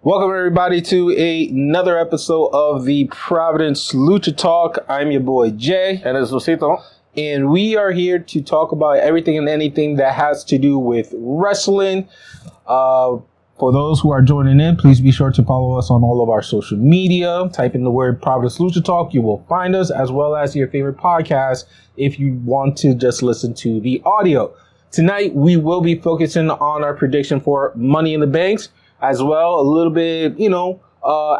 Welcome everybody to another episode of the Providence Lucha Talk. I'm your boy Jay. And it's Lucito. And we are here to talk about everything and anything that has to do with wrestling. For those who are joining in, please be sure to follow us on all of our social media. Type in the word Providence Lucha Talk. You will find us, as well as your favorite podcast if you want to just listen to the audio. Tonight, we will be focusing on our prediction for Money in the Banks, as well a little bit,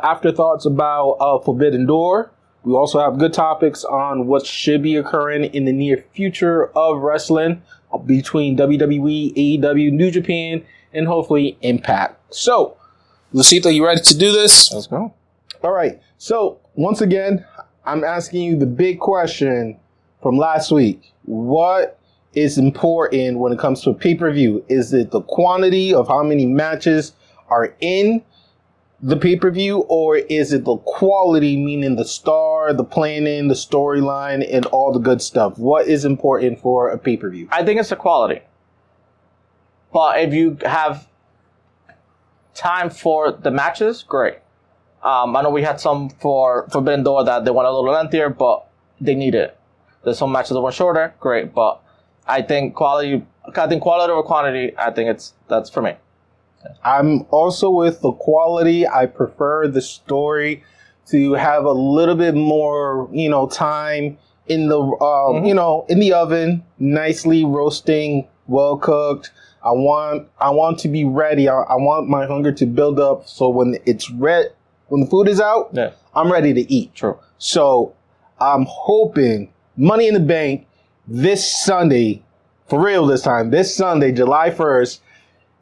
afterthoughts about Forbidden Door. We also have good topics on what should be occurring in the near future of wrestling between WWE, AEW, New Japan, and hopefully Impact. So, Lucito, you ready to do this? Let's go. All right. So, once again, I'm asking you the big question from last week. What is important when it comes to a pay-per-view? Is it the quantity of how many matches are in the pay-per-view, or is it the quality, meaning the star, the planning, the storyline, and all the good stuff? What is important for a pay-per-view? I think it's the quality. But if you have time for the matches, great. I know we had some for Forbidden Door that they went a little lengthier, but they need it. There's some matches that were shorter, great. But I think quality over quantity, that's for me. I'm also with the quality. I prefer the story to have a little bit more, time in the, in the oven, nicely roasting, well cooked. I want to be ready. I want my hunger to build up. So when when the food is out, I'm ready to eat. True. So I'm hoping Money in the Bank this Sunday, for real this time, this Sunday, July 1st,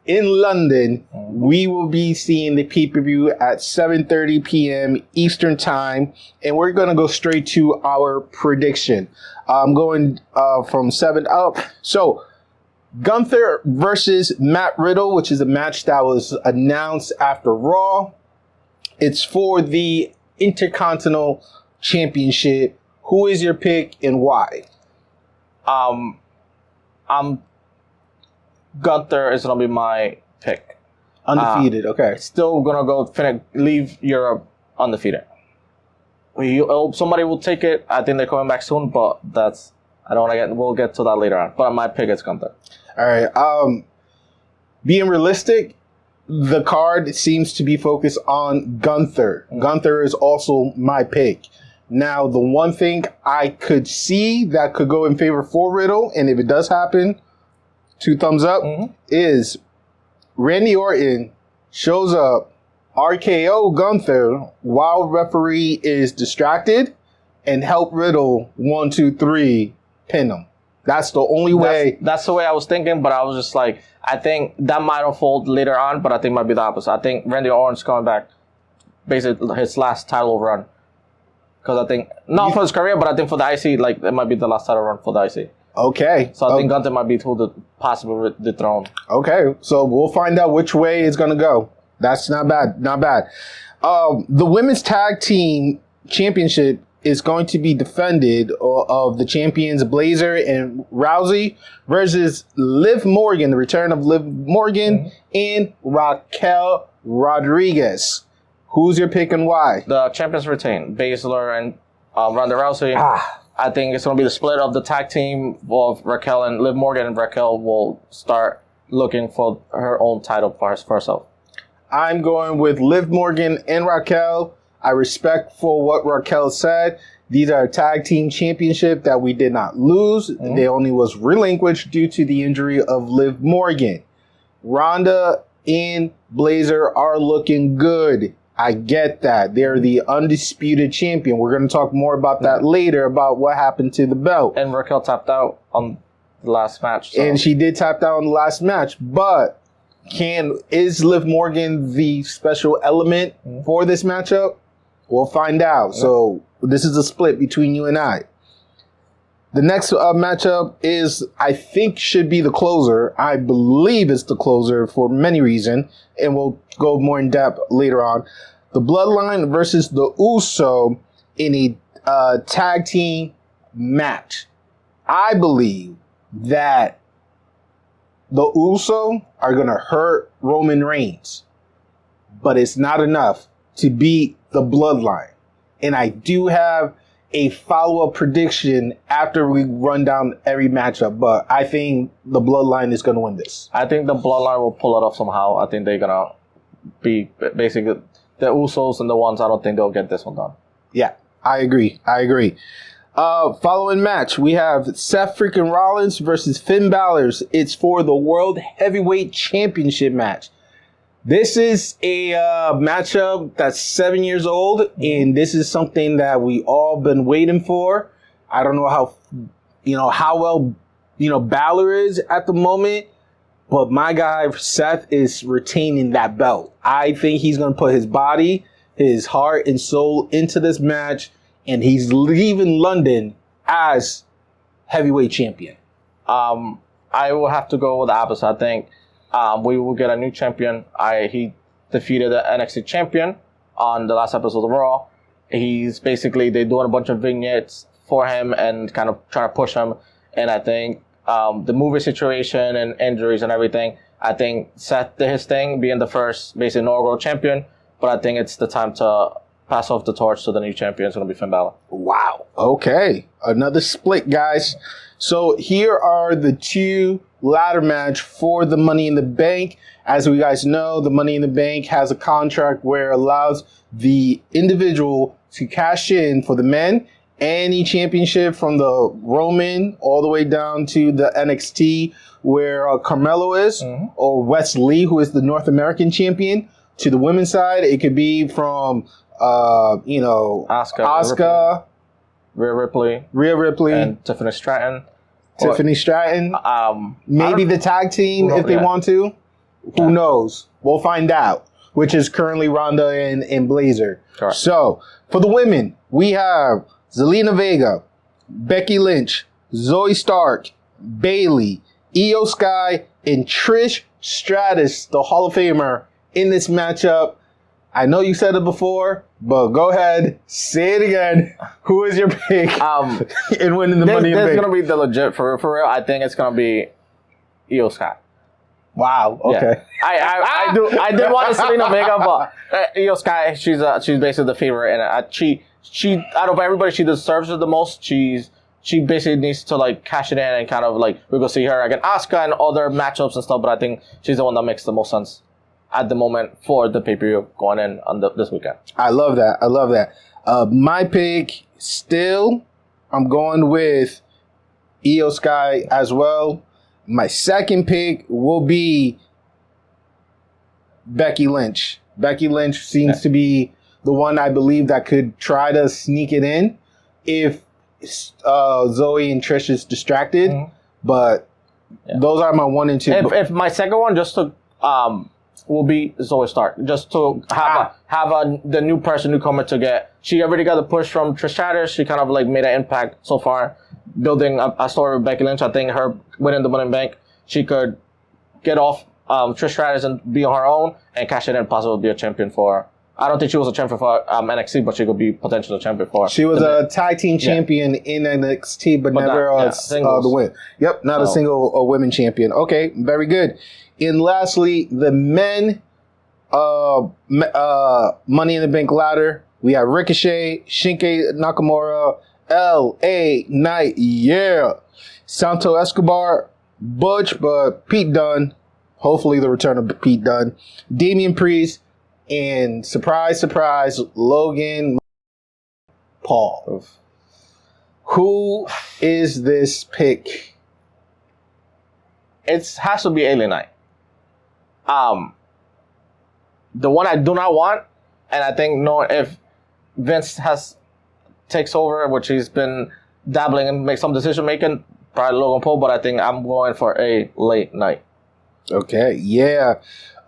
in London, we will be seeing the pay-per-view at 7:30 p.m. Eastern Time, and we're going to go straight to our prediction. I'm going from 7 up. So, Gunther versus Matt Riddle, which is a match that was announced after Raw. It's for the Intercontinental Championship. Who is your pick and why? Gunther is going to be my pick. Undefeated, okay. Still going to go leave Europe undefeated. Somebody will take it. I think they're coming back soon, but we'll get to that later on. But my pick is Gunther. All right. Being realistic, the card seems to be focused on Gunther. Gunther is also my pick. Now, the one thing I could see that could go in favor for Riddle, and if it does happen, 2 thumbs up, is Randy Orton shows up, RKO Gunther while referee is distracted, and help Riddle 1, 2, 3 pin him. That's the only way. That's the way I was thinking, but I was just like, I think that might unfold later on, but I think it might be the opposite. I think Randy Orton's coming back, basically his last title run. Because I think, not for his career, but I think for the IC, it might be the last title run for the IC. Okay. So I think Gunther might be possibly dethroned. Okay. So we'll find out which way it's going to go. That's not bad. Not bad. The Women's Tag Team Championship is going to be defended of the champions Blazer and Rousey versus Liv Morgan, the return of Liv Morgan, and Raquel Rodriguez. Who's your pick and why? The champions retain. Baszler and Ronda Rousey. I think it's going to be the split of the tag team of Raquel and Liv Morgan, and Raquel will start looking for her own title for herself. I'm going with Liv Morgan and Raquel. I respect for what Raquel said. These are a tag team championship that we did not lose. They only was relinquished due to the injury of Liv Morgan. Ronda and Blazer are looking good. I get that. They're the undisputed champion. We're going to talk more about that later, about what happened to the belt. And Raquel tapped out on the last match. So. And she did tap out on the last match. But is Liv Morgan the special element for this matchup? We'll find out. So this is a split between you and I. The next matchup I think should be the closer. I believe it's the closer for many reasons, and we'll go more in depth later on. The Bloodline versus the Uso in a tag team match. I believe that the Uso are going to hurt Roman Reigns. but it's not enough to beat the Bloodline. And I do have a follow-up prediction after we run down every matchup, but I think the Bloodline is going to win this. I think the Bloodline will pull it off somehow. I think they're going to be basically the Usos and the ones. I don't think they'll get this one done. Yeah, I agree. Following match, we have Seth freaking Rollins versus Finn Balor. It's for the World Heavyweight Championship match. This is a matchup that's 7 years old, and this is something that we all been waiting for. I don't know how well Balor is at the moment, but my guy Seth is retaining that belt. I think he's going to put his body, his heart, and soul into this match, and he's leaving London as heavyweight champion. I will have to go with the opposite. I think we will get a new champion. He defeated the NXT champion on the last episode of Raw. He's basically, they're doing a bunch of vignettes for him and kind of trying to push him. And I think the movie situation and injuries and everything, I think Seth did his thing, being the first basically inaugural champion. But I think it's the time to pass off the torch to the new champion. It's going to be Finn Balor. Wow. Okay. Another split, guys. So here are the two ladder match for the Money in the Bank. As we guys know, the Money in the Bank has a contract where it allows the individual to cash in for the men any championship from the Roman all the way down to the NXT where Carmelo is, or Wesley, who is the North American champion. To the women's side, it could be from Asuka, Rhea Ripley, and Tiffany Stratton. Maybe the tag team if they want to. Who knows? We'll find out. Which is currently Ronda and Blazer. Correct. So for the women, we have Zelina Vega, Becky Lynch, Zoe Stark, Bayley, Io Sky, and Trish Stratus, the Hall of Famer, in this matchup. I know you said it before, but go ahead, say it again. Who is your pick in winning the Money in the Bank? This is going to be the legit for real. I think it's going to be Io Sky. Wow. Okay. Yeah. I did want to Zelina Vega, but Io Sky, she's basically the favorite, and she out of everybody, she deserves it the most. She basically needs to like cash it in and kind of like we're gonna see her against Asuka and other matchups and stuff. But I think she's the one that makes the most sense at the moment for the pay-per-view going in on this weekend. I love that. My pick still, I'm going with Io Sky as well. My second pick will be Becky Lynch. Becky Lynch seems to be the one I believe that could try to sneak it in if Zoe and Trish is distracted. But those are my 1 and 2. If my second one just to will be Zoe Stark, just to have the new newcomer to get. She already got the push from Trish Stratus. She kind of like made an impact so far, building a story with Becky Lynch. I think her winning the Money in the Bank, she could get off Trish Stratus and be on her own and cash it in and possibly be a champion for. I don't think she was a champion for NXT, but she could be potentially a champion for. She was a tag team champion in NXT, but never the win. Yep, not a single women champion. Okay, very good. And lastly, the men Money in the Bank ladder. We have Ricochet, Shinsuke Nakamura, L.A. Knight, Santo Escobar, Butch, but Pete Dunne. Hopefully the return of Pete Dunne. Damian Priest, and surprise, surprise, Logan Paul. Oof. Who is this pick? It has to be LA Knight. The one I do not want, and I think if Vince takes over, which he's been dabbling and make some decision making, probably Logan Paul, but I think I'm going for a late night. Okay, yeah.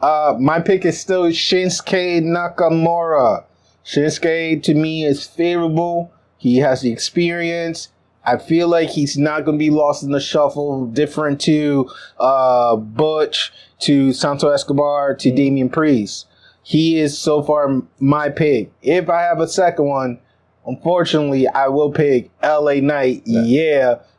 My pick is still Shinsuke Nakamura. Shinsuke, to me, is favorable. He has the experience. I feel like he's not going to be lost in the shuffle, different to Butch, to Santo Escobar, to Damian Priest. He is so far my pick. If I have a second one, unfortunately, I will pick LA Knight,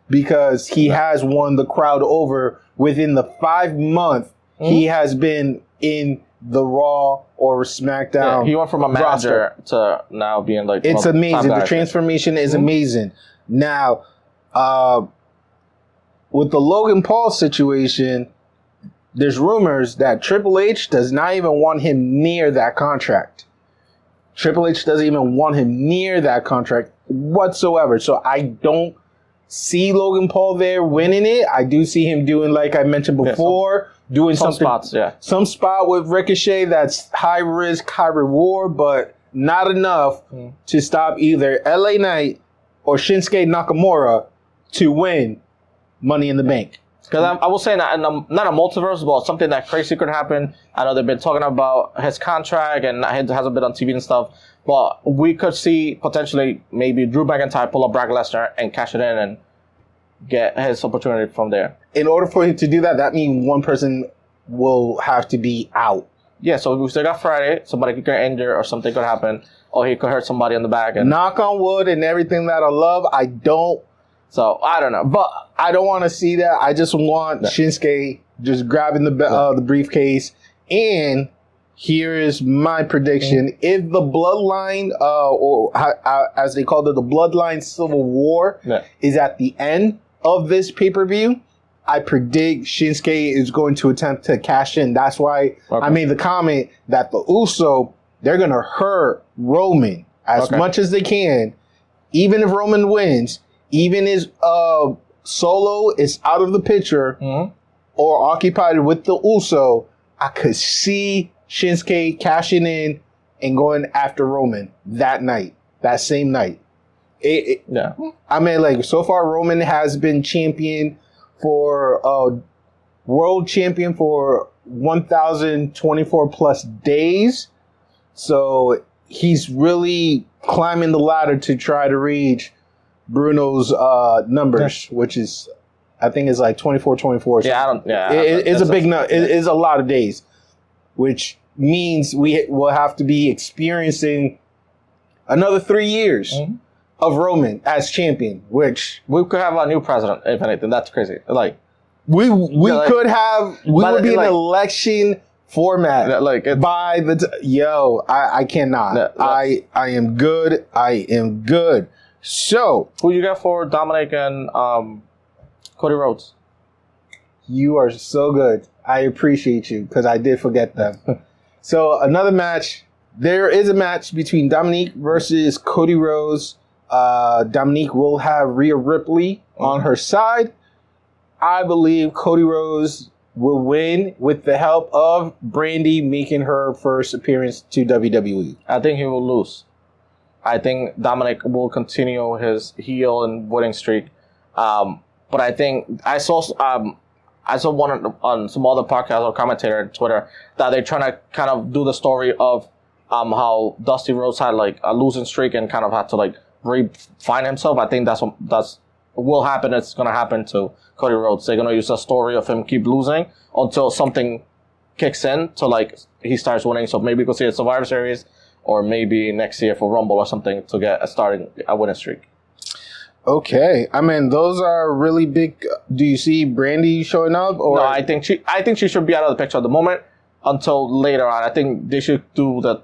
because he has won the crowd over within the 5 month he has been in the Raw or SmackDown. Yeah, he went from a manager roster to now being like. It's amazing. The transformation is amazing. Now, with the Logan Paul situation, there's rumors that Triple H does not even want him near that contract. Triple H doesn't even want him near that contract whatsoever. So I don't see Logan Paul there winning it. I do see him doing, like I mentioned before, doing some something, spots, some spot with Ricochet that's high risk, high reward, but not enough to stop either LA Knight or Shinsuke Nakamura to win Money in the Bank. Because I will say not a multiverse, but something that crazy could happen. I know they've been talking about his contract and it hasn't been on TV and stuff. But we could see potentially maybe Drew McIntyre pull up Brock Lesnar and cash it in and get his opportunity from there. In order for him to do that, that means one person will have to be out. Yeah, so we still got Friday. Somebody could get injured or something could happen. Or he could hurt somebody in the back. And knock on wood and everything that I love, I don't. So, I don't know. But I don't want to see that. I just want Shinsuke just grabbing the briefcase. And here is my prediction. If the Bloodline, or as they called it, the Bloodline Civil War is at the end of this pay-per-view, I predict Shinsuke is going to attempt to cash in. That's why I made the comment that the Uso, they're going to hurt Roman as much as they can. Even if Roman wins, even if Solo is out of the picture or occupied with the Uso, I could see Shinsuke cashing in and going after Roman that night, that same night. I mean, like, so far Roman has been champion for world champion for 1,024 plus days. So he's really climbing the ladder to try to reach Bruno's numbers, which is, I think, is like 24. It's a big number. It is a lot of days, which means we will have to be experiencing another 3 years of Roman as champion, which we could have a new president, if anything. That's crazy. Like we could have, we would be an election format by the I cannot. I am good. I am good. So, who you got for Dominic and Cody Rhodes? You are so good. I appreciate you because I did forget them. So, another match. There is a match between Dominique versus Cody Rhodes. Dominique will have Rhea Ripley on her side. I believe Cody Rhodes will win with the help of Brandy making her first appearance to WWE. I think he will lose. I think Dominic will continue his heel and winning streak. But I think I saw one on some other podcast or commentator on Twitter that they're trying to kind of do the story of how Dusty Rhodes had like a losing streak and kind of had to like refine himself. I think that's will happen. It's going to happen to Cody Rhodes. They're going to use a story of him keep losing until something kicks in to like he starts winning. So maybe we'll see a Survivor Series or maybe next year for Rumble or something to get a winning streak. Okay, I mean those are really big. Do you see Brandy showing up? Or no, I think she should be out of the picture at the moment until later on. I think they should do the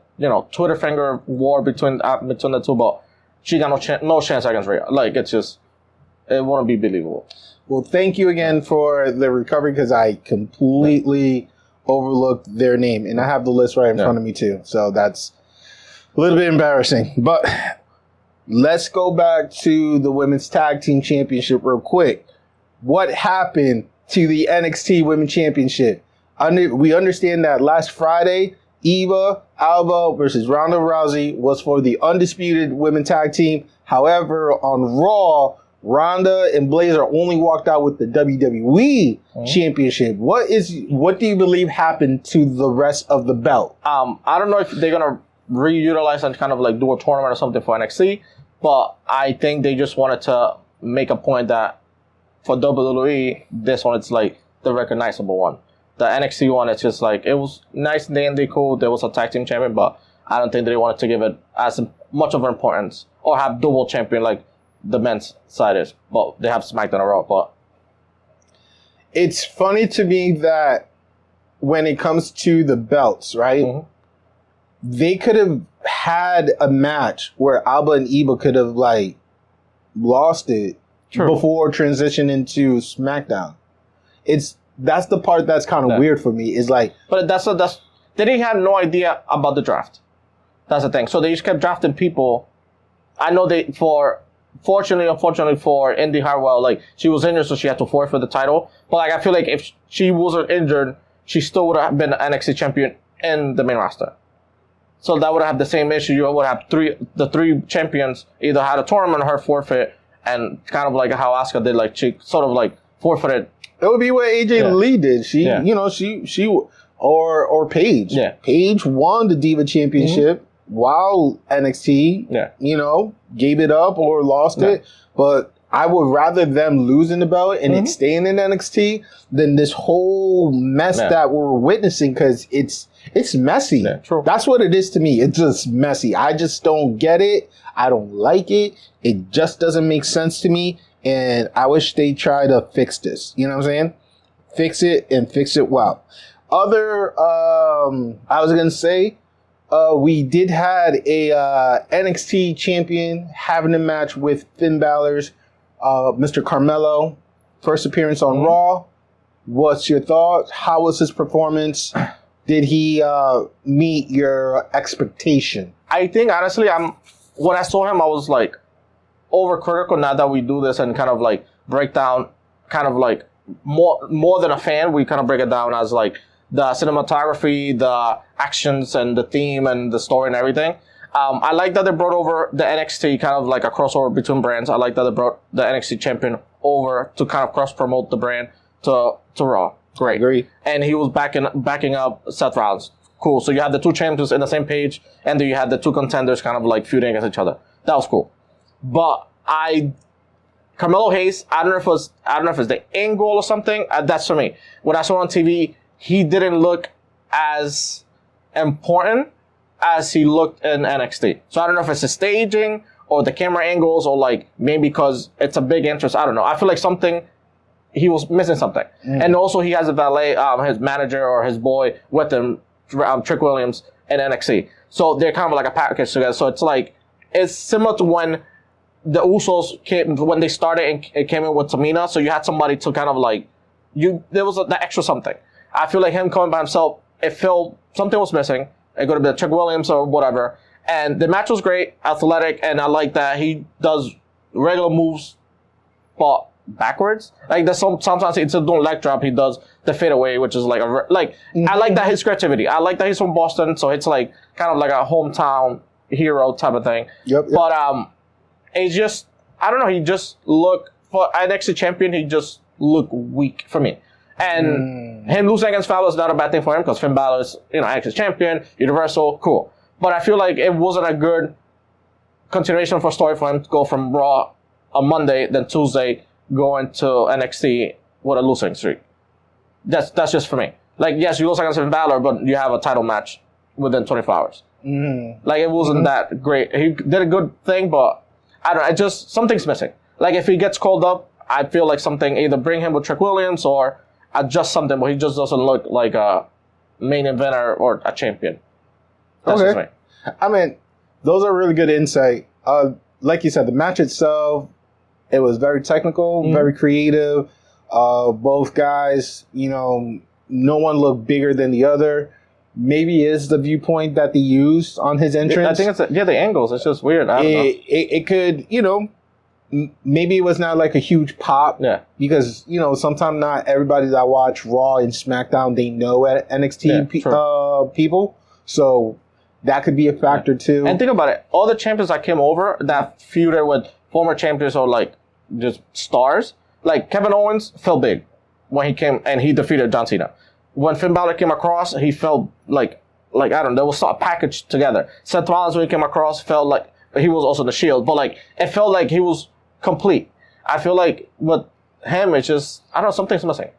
Twitter finger war between the two, but she got no chance against Rhea. Like it wouldn't be believable. Well, thank you again for the recovery because I completely overlooked their name, and I have the list right in front of me too. So that's a little bit embarrassing, but let's go back to the Women's Tag Team Championship real quick. What happened to the NXT Women's Championship? We understand that last Friday, Eva Alba versus Ronda Rousey was for the undisputed women's tag team. However, on Raw, Ronda and Blazer only walked out with the WWE Championship. What do you believe happened to the rest of the belt? I don't know if they're gonna reutilize and kind of like do a tournament or something for NXT, but I think they just wanted to make a point that for WWE, this one it's like the recognizable one. The NXT one, it's just like it was nice and they cool. There was a tag team champion, but I don't think they wanted to give it as much of an importance or have double champion like the men's side is. But they have Smackdown and Raw. But it's funny to me that when it comes to the belts, right? Mm-hmm. They could have had a match where Alba and Eva could have like lost it before transition into SmackDown. That's the part that's kind of weird for me. Is like, but they didn't have no idea about the draft. That's the thing. So they just kept drafting people. I know fortunately, unfortunately for Indy Hartwell, like she was injured, so she had to forfeit the title. But like I feel like if she wasn't injured, she still would have been NXT champion in the main roster. So that would have the same issue. You would have the three champions either had a tournament or her forfeit, and kind of like how Asuka did, like she sort of like forfeited. It would be what AJ Lee did. She or Paige. Yeah. Paige won the Diva Championship while NXT, gave it up or lost it. But I would rather them losing the belt and it staying in NXT than this whole mess that we're witnessing, because it's messy. Yeah, true. That's what it is to me. It's just messy. I just don't get it. I don't like it. It just doesn't make sense to me. And I wish they try to fix this. You know what I'm saying? Fix it and fix it well. I was going to say, we did had a NXT champion having a match with Finn Balor's Mr. Carmelo. First appearance on Raw. What's your thoughts? How was his performance? Did he meet your expectation? I think, honestly, when I saw him, I was like overcritical. Now that we do this and kind of like break down, kind of like more than a fan, we kind of break it down as like the cinematography, the actions, and the theme, and the story, and everything. I like that they brought over the NXT, kind of like a crossover between brands. I like that they brought the NXT champion over to kind of cross-promote the brand to Raw. Great. Agree. And he was backing up Seth Rollins. Cool. So you had the two champions in the same page, and then you had the two contenders kind of like feuding against each other. That was cool. But Carmelo Hayes, I don't know if it's the angle or something. That's for me. When I saw on TV, he didn't look as important as he looked in NXT. So I don't know if it's the staging or the camera angles, or like maybe because it's a big interest. I don't know. I feel like he was missing something. And also he has a valet, his manager or his boy with him, Trick Williams, in NXT. So they're kind of like a package together. So it's similar to when the Usos when they started and it came in with Tamina. So you had somebody to kind of like, there was that extra something. I feel like him coming by himself, it felt something was missing. It could have been Trick Williams or whatever. And the match was great, athletic, and I like that he does regular moves, but backwards. Like there's sometimes instead of doing leg drop, he does the fadeaway, which is like I like that his creativity. I like that he's from Boston, so it's like kind of like a hometown hero type of thing. Yep. But it's just, I don't know. He just looked, for an NXT champion, he just looked weak for me. And him losing against Fowler is not a bad thing for him, because Finn Balor is, NXT champion, Universal, cool. But I feel like it wasn't a good continuation for story for him to go from Raw on Monday, then Tuesday going to NXT with a losing streak. That's just for me. Like, yes, you lose against Finn Balor, but you have a title match within 24 hours. Like, it wasn't that great. He did a good thing, but I don't know. It just, something's missing. Like, if he gets called up, I feel like something, either bring him with Trick Williams or adjust something, but he just doesn't look like a main eventer or a champion. That's just me. I mean, those are really good insight. Like you said, the match itself, it was very technical, very creative. Both guys, no one looked bigger than the other. Maybe it's the viewpoint that they used on his entrance. I think it's the angles. It's just weird. I don't know. It could, maybe it was not like a huge pop. Yeah. Because, sometimes not everybody that watch Raw and SmackDown, they know NXT people. So that could be a factor too. And think about it. All the champions that came over that feuded with former champions or like just stars, like Kevin Owens felt big when he came and he defeated John Cena. When Finn Balor came across, he felt like I don't know, there was a package together. Seth Rollins, when he came across, felt like he was also the Shield, but like it felt like he was complete. I feel like with him, it's just, I don't know, something's missing.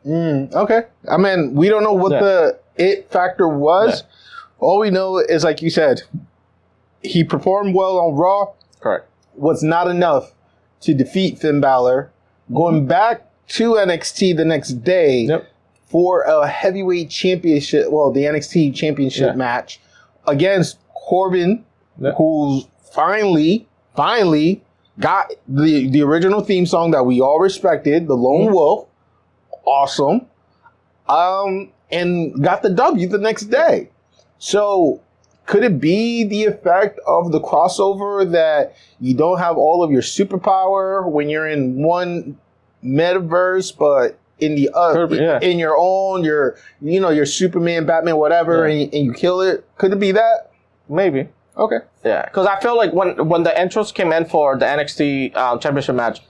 Okay. I mean, we don't know what the it factor was. Yeah. All we know is, like you said, he performed well on Raw. Correct. Was not enough to defeat Finn Balor. Going back to NXT the next day, for a heavyweight championship, well, the NXT championship match against Corbin, who's finally got the original theme song that we all respected, the Lone Wolf. Awesome. And got the W the next day. So could it be the effect of the crossover that you don't have all of your superpower when you're in one metaverse, but in the other, in your own, your Superman, Batman, whatever, and you kill it? Could it be that? Maybe. Okay. Yeah, because I feel like when the intros came in for the NXT championship match,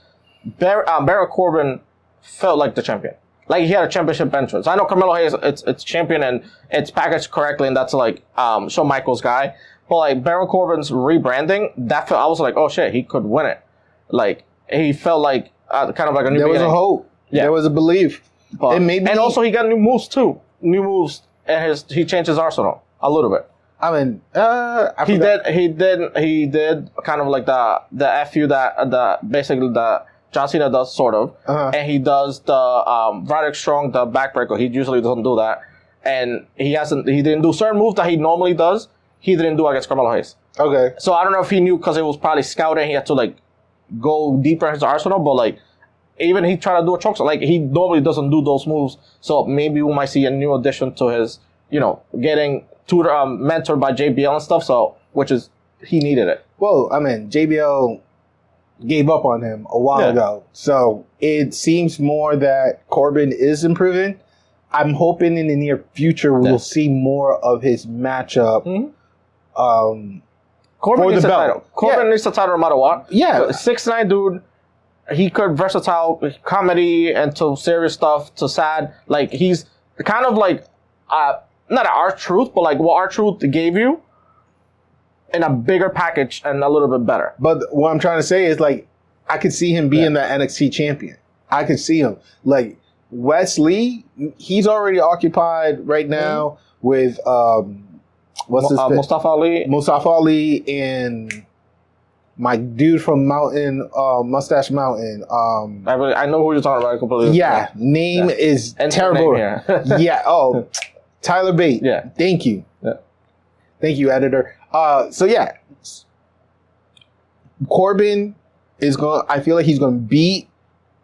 Baron Corbin felt like the champion. Like he had a championship entrance. I know Carmelo Hayes, it's champion and it's packaged correctly, and that's like Shawn Michaels guy. But like Baron Corbin's rebranding, I was like, oh shit, he could win it. Like he felt like kind of like a new. There was a hope. Yeah. There was a belief. But, and also he got new moves too. New moves, and he changed his arsenal a little bit. I mean, he did kind of like the FU that basically the John Cena does sort of, and he does the Roderick Strong, the backbreaker. He usually doesn't do that, and he didn't do certain moves that he normally does. He didn't do against Carmelo Hayes. Okay. So I don't know if he knew because it was probably scouting. He had to like go deeper in his arsenal, but like even he tried to do a choke, like he normally doesn't do those moves. So maybe we might see a new addition to his, getting mentored by JBL and stuff. So which is he needed it. Well, I mean JBL gave up on him a while ago. So it seems more that Corbin is improving. I'm hoping in the near future we'll see more of his matchup. Corbin needs the title. Corbin needs the title no matter what. Yeah. 6'9" dude. He could versatile comedy into serious stuff to sad. Like he's kind of like not R-Truth, but like what R-Truth gave you in a bigger package and a little bit better. But what I'm trying to say is like I could see him being the NXT champion. I could see him. Like Wesley, he's already occupied right now with Mustafa Ali. Mustafa Ali and my dude from Mustache Mountain. I know who you're talking about completely. Yeah, name is terrible. Yeah. Oh, Tyler Bate. Yeah. Thank you. Yeah. Thank you, editor. So yeah, Corbin is going. I feel like he's going to beat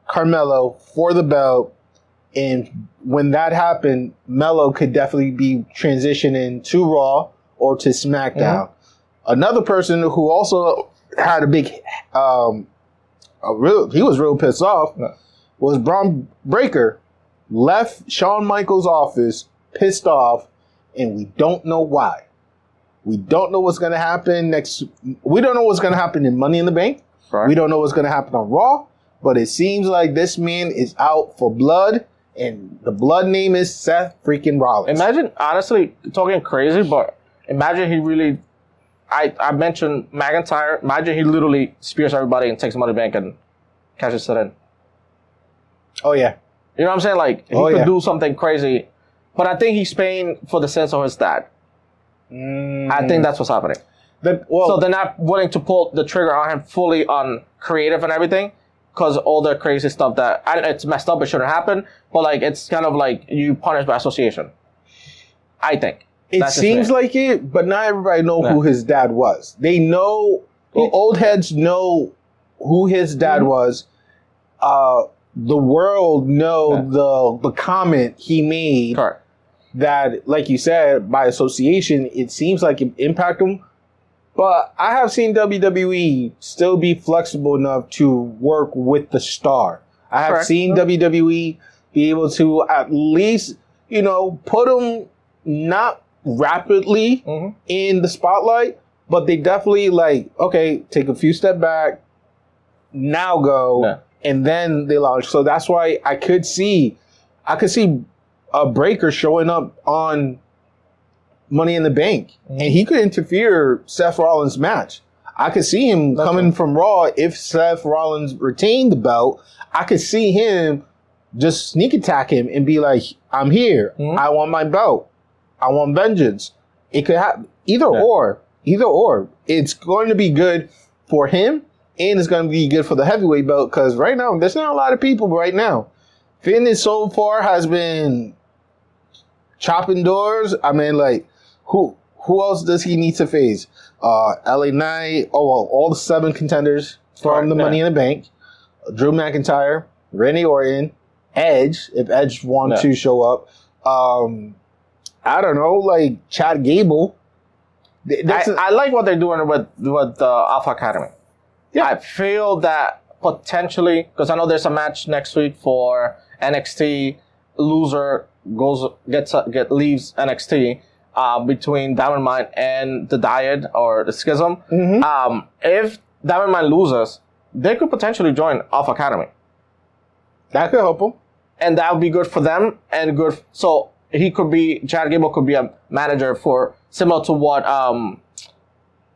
Carmelo for the belt, and when that happened, Melo could definitely be transitioning to Raw or to SmackDown. Another person who also had a big, he was real pissed off, was Bron Breakker. Left Shawn Michaels' office pissed off, and we don't know why. We don't know what's going to happen next. We don't know what's going to happen in Money in the Bank. Right. We don't know what's going to happen on Raw, but it seems like this man is out for blood, and the blood name is Seth freaking Rollins. Imagine, honestly, talking crazy, but imagine he really. I mentioned McIntyre. Imagine he literally spears everybody and takes Money Bank and cashes it in. Oh, yeah. You know what I'm saying? Like, he could do something crazy. But I think he's paying for the sins of his dad. I think that's what's happening. So they're not willing to pull the trigger on him fully on creative and everything because all the crazy stuff it's messed up, it shouldn't happen. But, like, it's kind of like you punish by association. I think. It seems like it, but not everybody know who his dad was. They know, old heads know who his dad was. The world know the comment he made. Correct. That, like you said, by association, it seems like it impacted him. But I have seen WWE still be flexible enough to work with the star. I have seen WWE be able to at least, put him not rapidly in the spotlight, but they definitely take a few steps back, now go, and then they launch. So that's why I could see a Breaker showing up on Money in the Bank, and he could interfere Seth Rollins' match. I could see him coming from Raw if Seth Rollins retained the belt. I could see him just sneak attack him and be like, "I'm here. I want my belt. I want vengeance." It could happen either or. It's going to be good for him, and it's going to be good for the heavyweight belt because right now there's not a lot of people. Right now, Finn so far has been chopping doors. I mean, like, who else does he need to face? LA Knight. Oh, well, all the 7 contenders from the Money in the Bank. Drew McIntyre, Randy Orton, Edge, if Edge wants to show up. I don't know, like Chad Gable. I like what they're doing with the Alpha Academy. Yeah. I feel that potentially, because I know there's a match next week for NXT. Loser leaves NXT between Diamond Mine and the Dyad or the Schism. Mm-hmm. If Diamond Mine loses, they could potentially join Alpha Academy. That could help them. And that would be good for them and good. So Chad Gable could be a manager for similar to what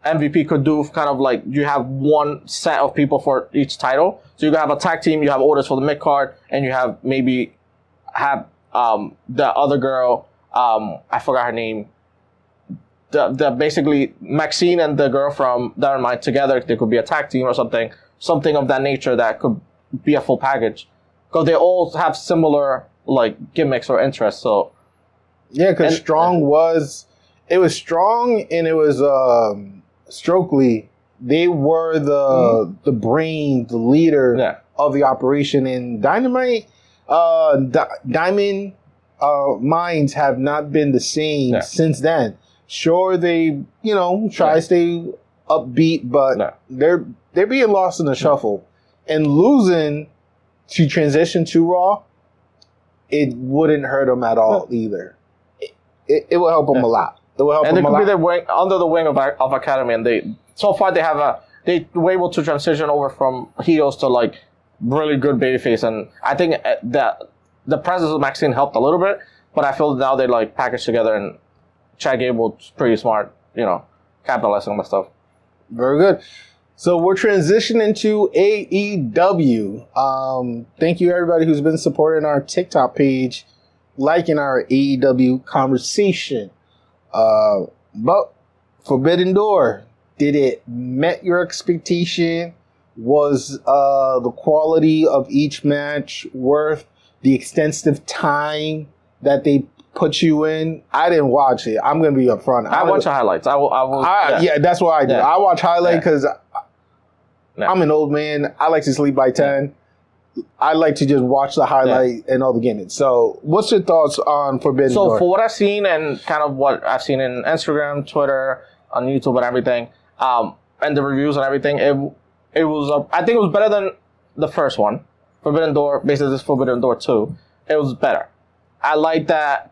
MVP could do, kind of like you have one set of people for each title. So you can have a tag team, you have orders for the mid card, and you have the other girl, I forgot her name. The basically Maxine and the girl from Dynamite together, they could be a tag team or something of that nature that could be a full package. Because they all have similar like gimmicks or interests. So yeah, because Strong was Strong and it was Stokely. They were the brain, the leader of the operation. And Dynamite, Diamond Minds have not been the same since then. Sure, they try to stay upbeat, but they're being lost in the shuffle and losing to transition to Raw. It wouldn't hurt them at all either. It will help them a lot. It will help them a lot. And they could be under the wing of Academy, and they were able to transition over from heels to like really good babyface, and I think that the presence of Maxine helped a little bit, but I feel now they like packaged together, and Chad Gable's pretty smart, capitalizing on that stuff. Very good. So we're transitioning to AEW. Thank you everybody who's been supporting our TikTok page, liking our AEW conversation. But Forbidden Door, did it met your expectation? Was the quality of each match worth the extensive time that they put you in? I didn't watch it. I'm going to be upfront. I watch the highlights. Yeah, that's what I do. I watch highlights because I'm an old man. I like to sleep by 10. I like to just watch the highlight and all the gimmicks. So what's your thoughts on Forbidden Door? So for what I've seen and kind of what I've seen in Instagram, Twitter, on YouTube and everything, and the reviews and everything, it was I think it was better than the first one. Forbidden Door, basically this Forbidden Door 2. It was better. I like that.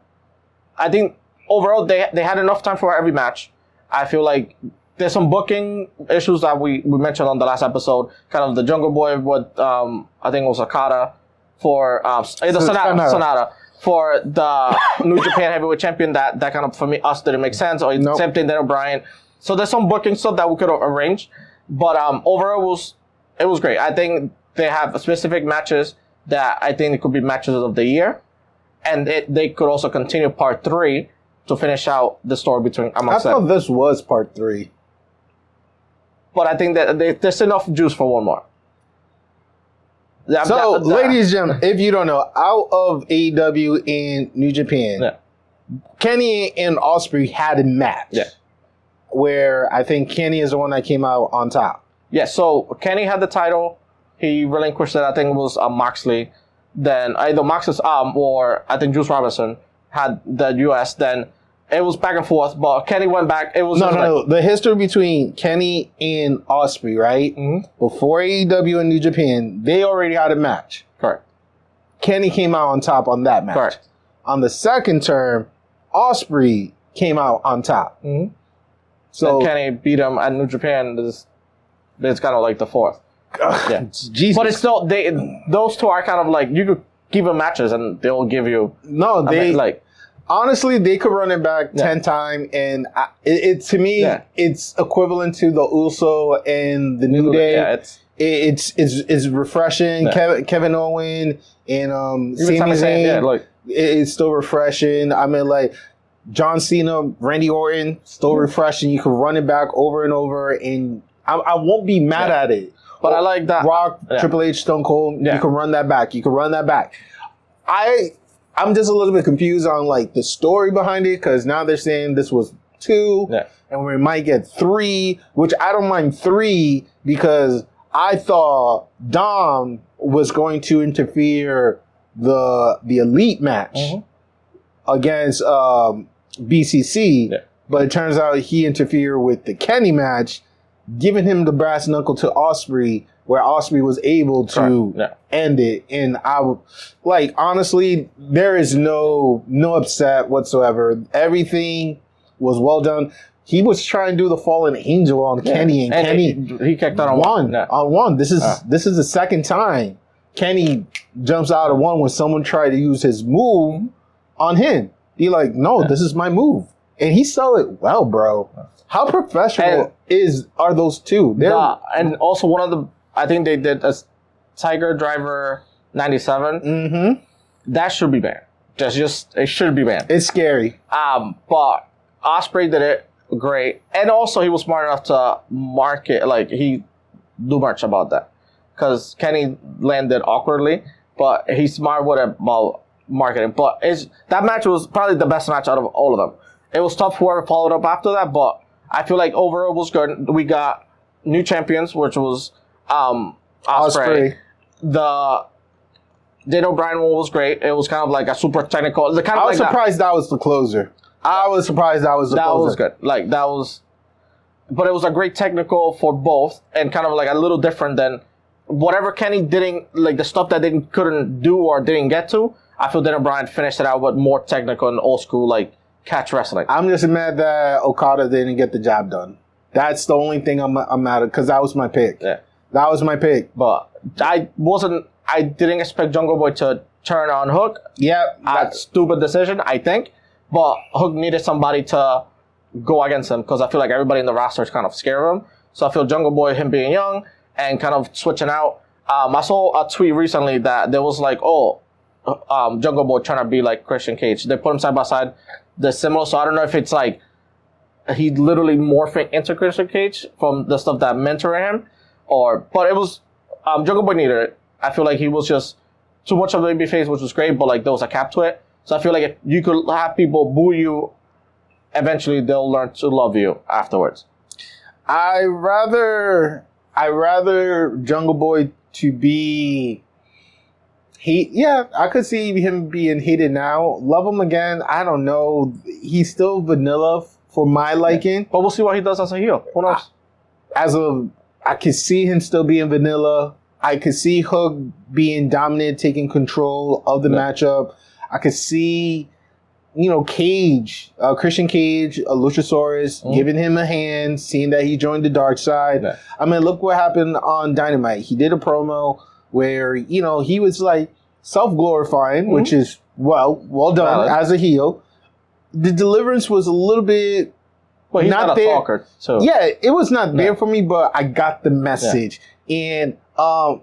I think overall they had enough time for every match. I feel like there's some booking issues that we mentioned on the last episode. Kind of the Jungle Boy with I think it was Okada for Sonata for the New Japan Heavyweight Champion. That kind of for us didn't make sense. Or same thing there, Brian. So there's some booking stuff that we could arrange, but overall it was great. I think they have specific matches that I think it could be matches of the year, and they could also continue part 3 to finish out the story between amongst them. I thought this was part 3. But I think that there's enough juice for one more. So, ladies and gentlemen, if you don't know, out of AEW and New Japan, Kenny and Ospreay had a match where I think Kenny is the one that came out on top. Yeah, so Kenny had the title. He relinquished it. I think it was Moxley. Then either Moxley or I think Juice Robinson had the US. Then it was back and forth, but Kenny went back. It was no. The history between Kenny and Ospreay, right? Mm-hmm. Before AEW and New Japan, they already had a match. Correct. Kenny came out on top on that match. Correct. On the second term, Ospreay came out on top. Mm-hmm. So and Kenny beat him at New Japan. It's kind of like the fourth. Yeah. Jesus. But it's still those two are kind of like you could give them matches and they'll give you honestly, they could run it back 10 times, and to me, it's equivalent to the Uso and the New Day. Yeah, it's refreshing. Yeah. Kevin Owen and Sami Zayn, it's still refreshing. I mean, like John Cena, Randy Orton, still refreshing. You can run it back over and over, and I won't be mad at it. But I like that. Rock, Triple H, Stone Cold, you can run that back. I'm just a little bit confused on like the story behind it because now they're saying this was 2 and we might get 3, which I don't mind 3 because I thought Dom was going to interfere the elite match against BCC, but it turns out he interfered with the Kenny match, giving him the brass knuckle to Ospreay, where Ospreay was able to end it. And I would, like, honestly, there is no upset whatsoever. Everything was well done. He was trying to do the fallen angel on Kenny, and Kenny he kicked out on one. On one. This is the second time Kenny jumps out of one when someone tried to use his move on him. He like, no, this is my move, and he sold it well, bro. How professional are those two? And also one of the, I think they did a Tiger Driver 97. Mm-hmm. That should be banned. It should be banned. It's scary. But Ospreay did it great, and also he was smart enough to market, like he do much about that, because Kenny landed awkwardly, but he's smart with it about marketing. But that match was probably the best match out of all of them. It was tough whoever followed up after that, but I feel like overall it was good. We got new champions, which was Ospreay. The Daniel Bryan one was great. It was kind of like a super technical. I was surprised that was the closer. I was surprised that was the closer. That was good. Like that was, but it was a great technical for both, and kind of like a little different than whatever Kenny didn't, like the stuff that they couldn't do or didn't get to. I feel Daniel Bryan finished it out with more technical and old school like catch wrestling. I'm just mad that Okada didn't get the job done. That's the only thing I'm mad at, because that was my pick. Yeah, that was my pick. But I didn't expect Jungle Boy to turn on Hook. Yeah, that's stupid decision, I think. But Hook needed somebody to go against him, because I feel like everybody in the roster is kind of scared of him. So I feel Jungle Boy, him being young and kind of switching out. I saw a tweet recently that there was like, Jungle Boy trying to be like Christian Cage. They put him side by side. They're similar, so I don't know if it's like he literally morphing into Christian Cage from the stuff that mentoring him, but it was Jungle Boy needed it. I feel like he was just too much of a babyface, which was great, but like there was a cap to it. So I feel like if you could have people boo you, eventually they'll learn to love you afterwards. I rather Jungle Boy to be. I could see him being hated now. Love him again. I don't know. He's still vanilla for my liking. But we'll see what he does as a heel. Who knows? I could see him still being vanilla. I could see Hook being dominant, taking control of the matchup. I could see, Cage, Christian Cage, Luchasaurus, giving him a hand, seeing that he joined the dark side. Yeah. I mean, look what happened on Dynamite. He did a promo where, he was like self-glorifying, which is well done as a heel. The deliverance was a little bit he's not there. A talker, so. Yeah, it was not there for me, but I got the message. Yeah. And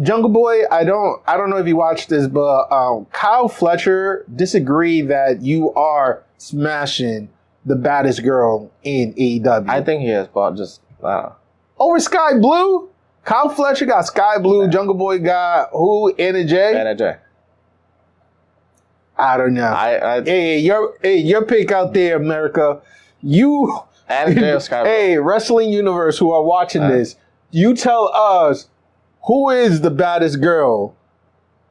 Jungle Boy, I don't know if you watched this, but Kyle Fletcher disagreed that you are smashing the baddest girl in AEW. I think he is, but just I don't know. Over Sky Blue? Kyle Fletcher got Sky Blue. Jungle Boy got who? Anna J? Anna J. I don't know. Hey, your pick out there, America. You Anna J or Sky Blue. Hey, Wrestling Universe, who are watching this, you tell us who is the baddest girl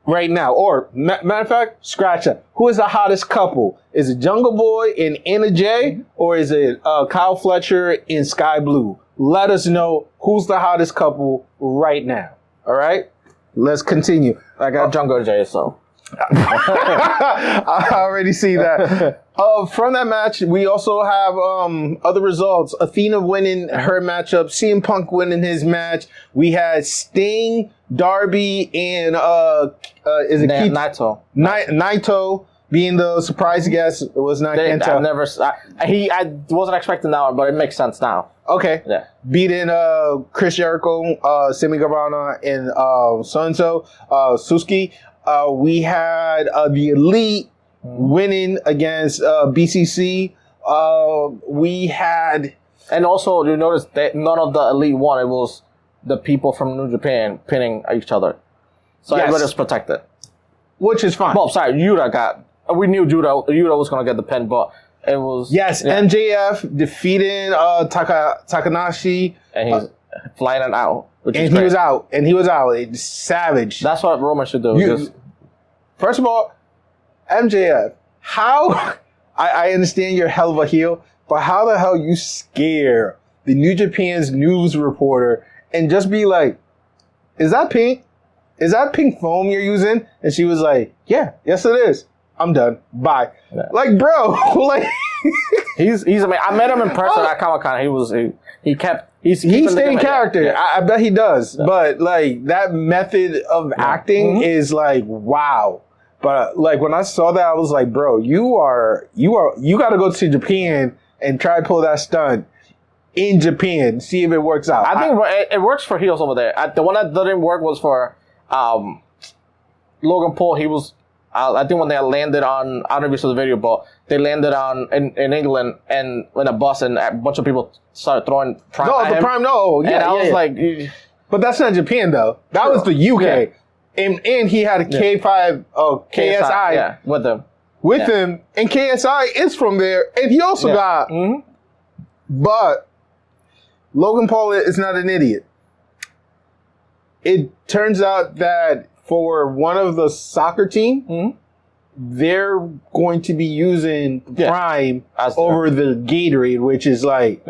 right now. Or, matter of fact, scratch that. Who is the hottest couple? Is it Jungle Boy and Anna J? Or is it Kyle Fletcher and Sky Blue? Let us know who's the hottest couple right now. All right? Let's continue. I got Jungle J, so. I already see that. From that match, we also have other results. Athena winning her matchup. CM Punk winning his match. We had Sting, Darby, and is it Keith? Naito. Naito being the surprise guest. It was not Kenta. I wasn't expecting that one, but it makes sense now. Okay. Yeah. Beating Chris Jericho, Sammy Guevara, and so-and-so, Suzuki. We had the Elite winning against BCC. We had... And also, you notice that none of the Elite won. It was the people from New Japan pinning each other. So everybody was protected. which is fine. Well, sorry, Yuta got. We knew Yuta was gonna get the pin, but it was MJF defeating Takanashi, and he's flying it out. And he was out. It's savage. That's what Roman should do. First of all, MJF, how I understand you're a hell of a heel, but how the hell you scare the New Japan's news reporter and just be like, is that pink? Is that pink foam you're using? And she was like, yes it is. I'm done. Bye. Yeah. Like, bro, like he's I mean, I met him in person at Comic-Con. He stayed in character. Yeah. I bet he does. Yeah. But like that method of acting is like, wow. But like when I saw that, I was like, bro, you got to go to Japan and try to pull that stunt in Japan, see if it works out. I think it works for heels over there. The one that didn't work was for Logan Paul. He was, I think when they landed on, I don't know if you saw the video, but they landed on in England and in a bus, and a bunch of people started throwing Prime at him. Prime, no. Yeah, and I was like... But that's not Japan, though. That was the UK. Yeah. And he had a K5, KSI with him. With him. And KSI is from there. And he also got... Mm-hmm. But Logan Paul is not an idiot. It turns out that for one of the soccer team, they're going to be using Prime over the Gatorade, which is like,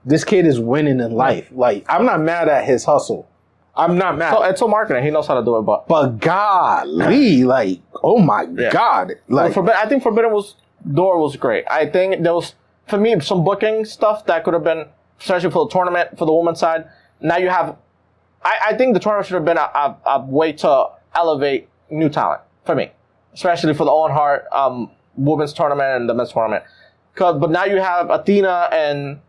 this kid is winning in life. Like, I'm not mad at his hustle. I'm not mad. So, it's all marketing. He knows how to do it, but golly, like, oh my God. Like, I think Forbidden Door was great. I think there was, for me, some booking stuff that could have been, especially for the tournament, for the women's side. Now you have, I think the tournament should have been a way to elevate new talent, for me. Especially for the Owen Hart women's tournament and the men's tournament. But now you have Athena and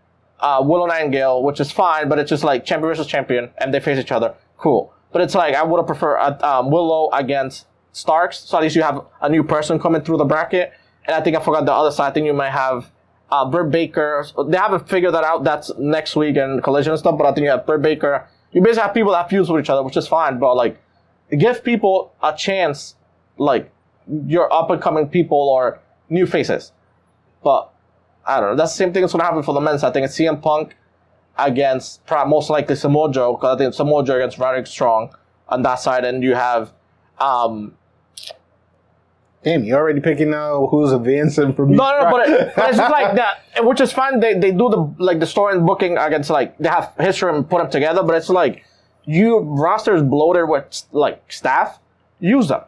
Willow Nightingale, which is fine, but it's just like champion versus champion, and they face each other. Cool. But it's like, I would have preferred Willow against Starks, so at least you have a new person coming through the bracket. And I think I forgot the other side. I think you might have Britt Baker. They haven't figured that out. That's next week and Collision and stuff, but I think you have Britt Baker. You basically have people that fuse with each other, which is fine, but like, give people a chance, like, your up-and-coming people or new faces. But, I don't know. That's the same thing that's going to happen for the men's. I think it's CM Punk against, most likely, Samoa Joe, because I think Samoa Joe against Roderick Strong on that side. And you have... Damn, you already picking out who's advancing for me. No, but it's just like that, which is fine. They do the story and booking against, like, they have history and put them together, but it's like, roster is bloated with, like, staff. Use them.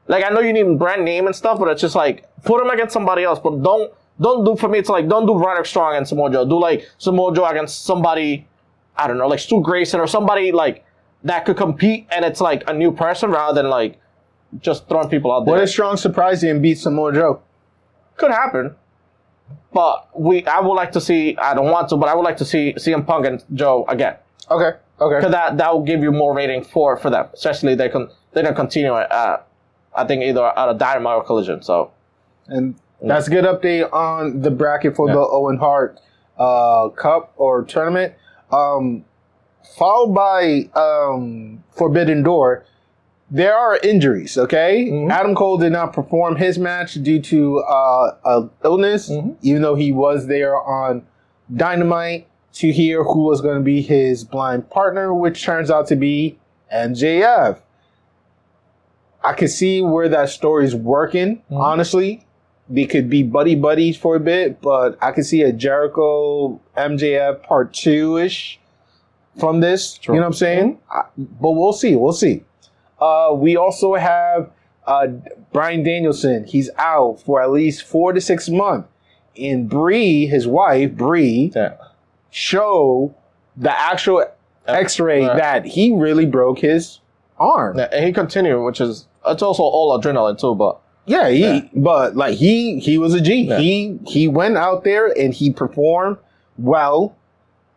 Like, I know you need brand name and stuff, but it's just like, put them against somebody else, but don't do, for me, it's like, don't do Roderick Strong and Samoa Joe. Do, like, Samoa Joe against somebody, I don't know, like Stu Grayson or somebody, like, that could compete, and it's, like, a new person rather than, like, just throwing people out there. What if Strong surprised you and beat Samoa Joe? Could happen. But I would like to see, I don't want to, but I would like to see CM Punk and Joe again. Okay. Because that will give you more rating for them. Especially they can continue I think either at a Dynamite or Collision. So, and that's a good update on the bracket for the Owen Hart Cup or tournament. Followed by Forbidden Door. There are injuries, okay? Mm-hmm. Adam Cole did not perform his match due to illness, even though he was there on Dynamite to hear who was going to be his blind partner, which turns out to be MJF. I could see where that story's working, honestly. They could be buddies for a bit, but I could see a Jericho MJF part 2-ish from this. True. You know what I'm saying? But we'll see. We also have Bryan Danielson. He's out for at least 4 to 6 months. And Brie, his wife, show the actual X-ray that he really broke his arm. Yeah, and he continued, which is, it's also all adrenaline too, but... But like he was a G. Yeah. He went out there and he performed well.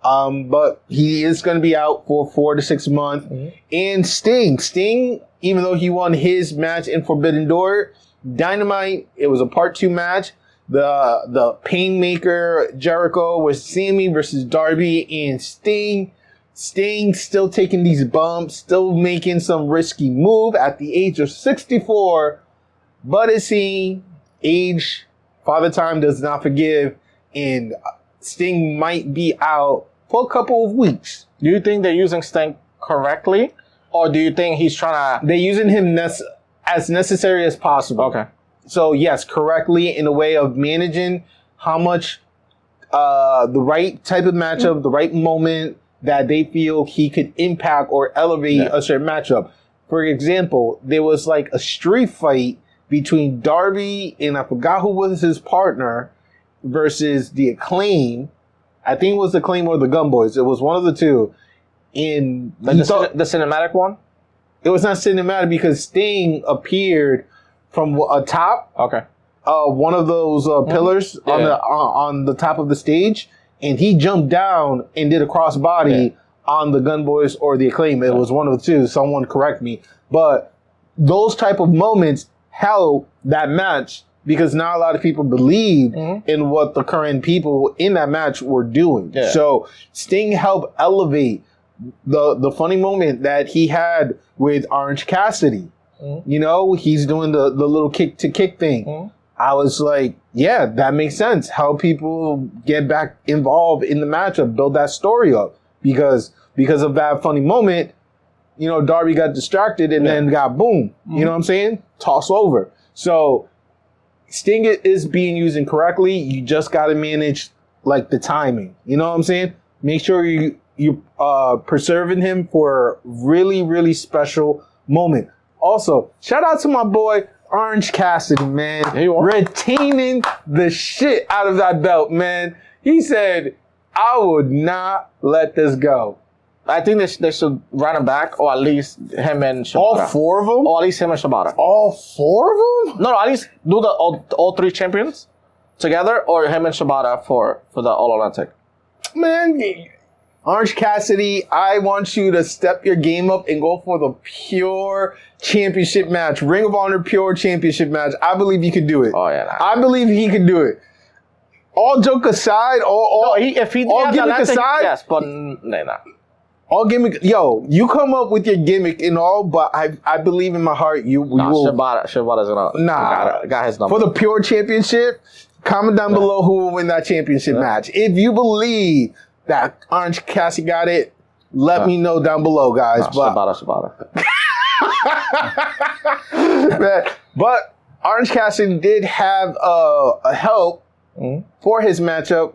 But he is going to be out for 4 to 6 months. And Sting, even though he won his match in Forbidden Door, Dynamite, it was a part 2 match. The Painmaker Jericho was Sammy versus Darby, and Sting still taking these bumps, still making some risky move at the age of 64. But it seems age, Father Time does not forgive, and Sting might be out for a couple of weeks. Do you think they're using Sting correctly, or do you think he's trying to... They're using him as necessary as possible. Okay. So, yes, correctly in a way of managing how much the right type of matchup, the right moment that they feel he could impact or elevate a certain matchup. For example, there was like a street fight between Darby and I forgot who was his partner versus the Acclaim. I think it was the Acclaim or the Gun Boys. It was one of the two. And the cinematic one? It was not cinematic because Sting appeared from a top. Okay. One of those pillars on the top of the stage, and he jumped down and did a crossbody on the Gun Boys or the Acclaim. It was one of the two. Someone correct me. But those type of moments held that match because not a lot of people believed in what the current people in that match were doing. Yeah. So Sting helped elevate the funny moment that he had with Orange Cassidy. You know, he's doing the little kick to kick thing. I was like, yeah, that makes sense. How people get back involved in the matchup, build that story up. Because of that funny moment, you know, Darby got distracted and then got boom. You know what I'm saying? Toss over. So Sting is being used incorrectly. You just got to manage like the timing. You know what I'm saying? Make sure you preserving him for a really, really special moment. Also, shout out to my boy Orange Cassidy, man. Retaining the shit out of that belt, man. He said, I would not let this go. I think they should run him back, or at least him and Shibata. All four of them? Or at least him and Shibata. All four of them? No, at least do all three champions together, or him and Shibata for the All-Atlantic. Man, Orange Cassidy, I want you to step your game up and go for the pure championship match. Ring of Honor pure championship match. I believe you could do it. Oh, yeah. I believe he could do it. All joke aside, if he all gimmick aside, yes, but nah. All gimmick, yo, you come up with your gimmick and all, but I believe in my heart you will. Shibata's gonna got his number. For the pure championship, comment down below who will win that championship match. If you believe that Orange Cassidy got it, let me know down below, guys. Shibata. But Orange Cassidy did have a help for his matchup.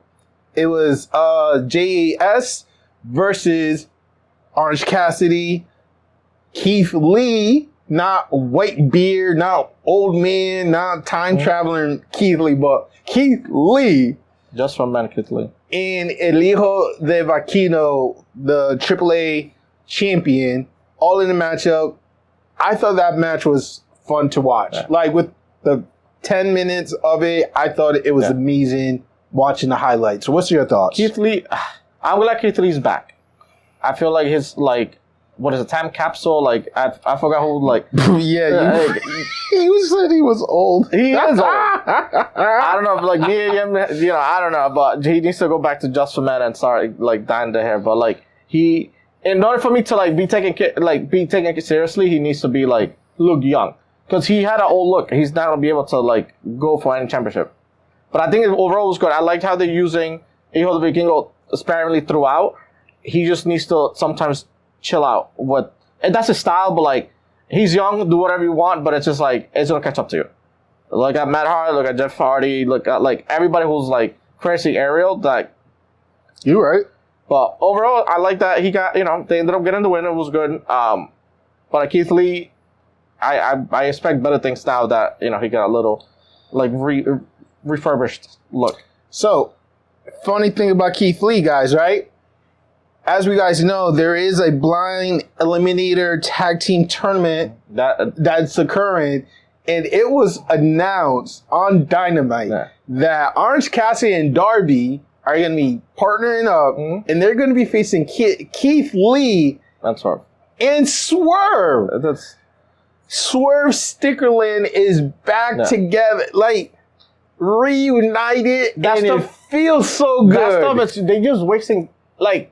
It was JAS versus Orange Cassidy, Keith Lee, not white beard, not old man, not time traveling Keith Lee, but Keith Lee. Just from man, Keith Lee. And El Hijo de Vaquino, the AAA champion, all in the matchup. I thought that match was fun to watch. Yeah. Like with the 10 minutes of it, I thought it was amazing watching the highlights. So what's your thoughts? Keith Lee, I'm glad Keith Lee's back. I feel like his, like, what is a time capsule? Like, I forgot who, like... you said he was old. He is old. I don't know, like, me and him, I don't know, but he needs to go back to Just for Men and start, like, dyeing the hair. But, like, in order for me to, like, be taken seriously, he needs to be, like, look young. Because he had an old look. He's not going to be able to, like, go for any championship. But I think overall it was good. I liked how they're using Hijo de Vikingo sparingly throughout. He just needs to sometimes chill out. And that's his style, but, like, he's young, do whatever you want, but it's just, like, it's going to catch up to you. Look at Matt Hardy, look at Jeff Hardy, look at, like, everybody who's, like, crazy aerial. Like, you're right. But overall, I like that he got, they ended up getting the win. It was good. But Keith Lee, I expect better things now that, he got a little, like, refurbished look. So, funny thing about Keith Lee, guys, right? As we guys know, there is a blind eliminator tag team tournament that's occurring, and it was announced on Dynamite that Orange Cassidy and Darby are going to be partnering up, and they're going to be facing Keith Lee and Swerve. Swerve Stickerland is back together, like, reunited, and it feels so good. That stuff, they're just wasting, like,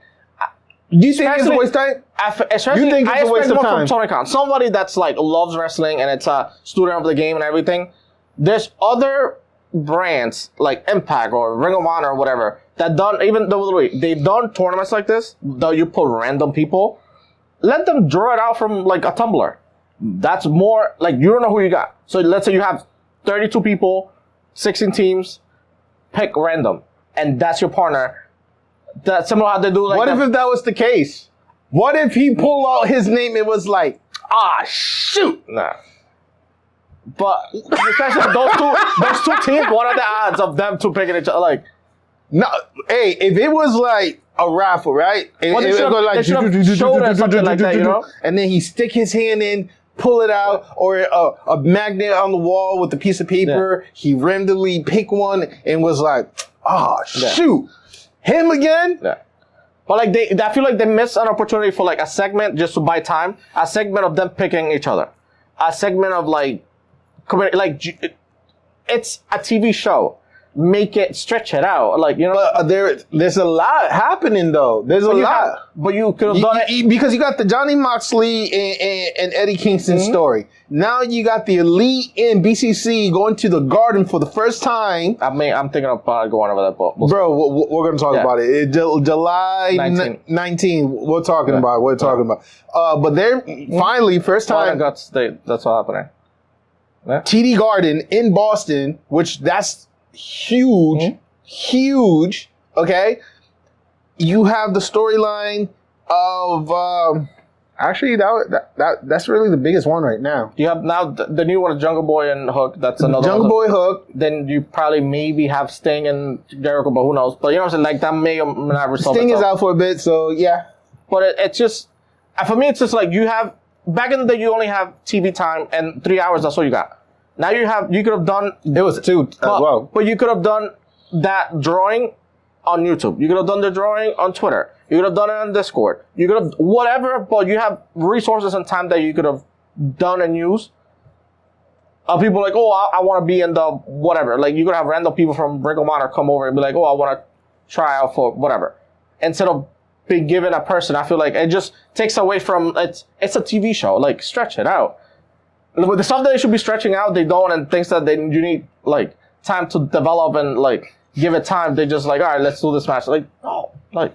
Do you think it's a waste of time? Especially, You think it's a waste of more time? from Tony Khan, somebody that's like loves wrestling and it's a student of the game and everything. There's other brands like Impact or Ring of Honor or whatever that done, even WWE, they've done tournaments like this. Though you put random people, let them draw it out from like a tumbler. That's more like you don't know who you got. So let's say you have 32 people, 16 teams, pick random, and that's your partner. That's similar how they do. Like what if that was the case? What if he pulled out his name? It was like, shoot. Nah. But especially those two teams, what are the odds of them two picking each other? Like, no, hey, if it was like a raffle, right? They should have showed us something like that, you know? And then he stick his hand in, pull it out, or a magnet on the wall with a piece of paper. Yeah. He randomly picked one and was like, shoot, him again? Yeah. But like I feel like they missed an opportunity for like a segment just to buy time. A segment of them picking each other. A segment of like it's a TV show. Make it, stretch it out, like, you know. But there's a lot happening though. There's a lot. But you could have done it because you got the Johnny Moxley and Eddie Kingston story. Now you got the Elite and BCC going to the Garden for the first time. I mean, I'm thinking of going over that, but bro, we're gonna talk about it. July 19. We're talking about. We're talking about. But they're finally first time. That's what's happening. Yeah. TD Garden in Boston, which that's huge, huge. Okay, you have the storyline of actually that's really the biggest one right now. You have now the new one, Jungle Boy and Hook. That's another Jungle Boy Hook. Then you probably maybe have Sting and Jericho, but who knows? But you know what I'm saying? Like that may or may not resolve. Sting is out for a bit, so yeah. But it's just for me, it's just like you have. Back in the day, you only have TV time and 3 hours. That's all you got. Now you could have done. It was 2 as well. But you could have done that drawing on YouTube. You could have done the drawing on Twitter. You could have done it on Discord. You could have whatever. But you have resources and time that you could have done and used. People like, I want to be in the whatever. Like you could have random people from Ring of Honor come over and be like, I want to try out for whatever. Instead of being given a person, I feel like it just takes away from it's a TV show. Like stretch it out. With the stuff that they should be stretching out, they don't, and things that you need like time to develop and like give it time. They just like, all right, let's do this match. Like no, like.